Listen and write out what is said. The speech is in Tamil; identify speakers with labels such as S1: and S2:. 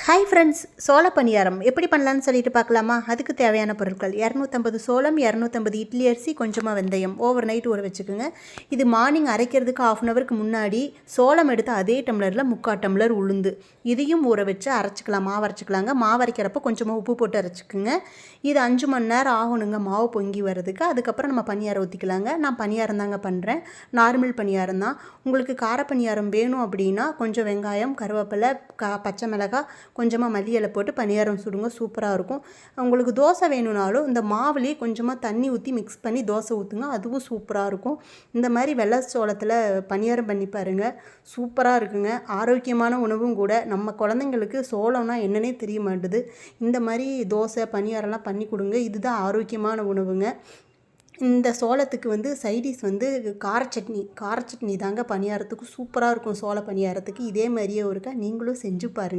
S1: ஹாய் ஃப்ரெண்ட்ஸ், சோள பணியாரம் எப்படி பண்ணலான்னு சொல்லிட்டு பார்க்கலாமா? அதுக்கு தேவையான பொருட்கள் 250 சோளம், 250 இட்லி அரிசி, கொஞ்சமாக வெந்தயம் ஓவர் நைட் ஊற வச்சுக்கோங்க. இது மார்னிங் அரைக்கிறதுக்கு 1/2 ஹவருக்கு முன்னாடி சோளம் எடுத்து அதே டம்ளரில் 3/4 டம்ளர் உளுந்து இதையும் ஊற வச்சு அரைச்சிக்கலாம். மாவு அரைச்சிக்கலாங்க. மாவு அரைக்கிறப்போ கொஞ்சமாக உப்பு போட்டு அரைச்சிக்கோங்க. இது 5 மணி நேரம் ஆகணுங்க மாவு பொங்கி வர்றதுக்கு. அதுக்கப்புறம் நம்ம பணியாரம் ஊற்றிக்கலாங்க. நான் பணியாரம் தாங்க பண்ணுறேன், நார்மல் பணியாரம் தான். உங்களுக்கு கார பணியாரம் வேணும் அப்படின்னா கொஞ்சம் வெங்காயம், கருவேப்பிலை, பச்சை மிளகாய், கொஞ்சமாக மல்லி இலை போட்டு பணியாரம் சுடுங்க, சூப்பராக இருக்கும். உங்களுக்கு தோசை வேணும்னாலும் இந்த மாவுலேயே கொஞ்சமாக தண்ணி ஊற்றி மிக்ஸ் பண்ணி தோசை ஊற்றுங்க, அதுவும் சூப்பராக இருக்கும். இந்த மாதிரி வெள்ளை சோளத்தில் பணியாரம் பண்ணி பாருங்கள், சூப்பராக இருக்குங்க. ஆரோக்கியமான உணவும் கூட. நம்ம குழந்தைங்களுக்கு சோளம்னா என்னன்னே தெரிய மாட்டுது. இந்த மாதிரி தோசை பணியாரம்லாம் பண்ணி கொடுங்க, இதுதான் ஆரோக்கியமான உணவுங்க. இந்த சோளத்துக்கு சைடிஷ் கார சட்னி தாங்க பணியாரத்துக்கு சூப்பராக இருக்கும். சோள பணியாரத்துக்கு இதே மாதிரியே ஒருக்கா நீங்களும் செஞ்சு பாருங்கள்.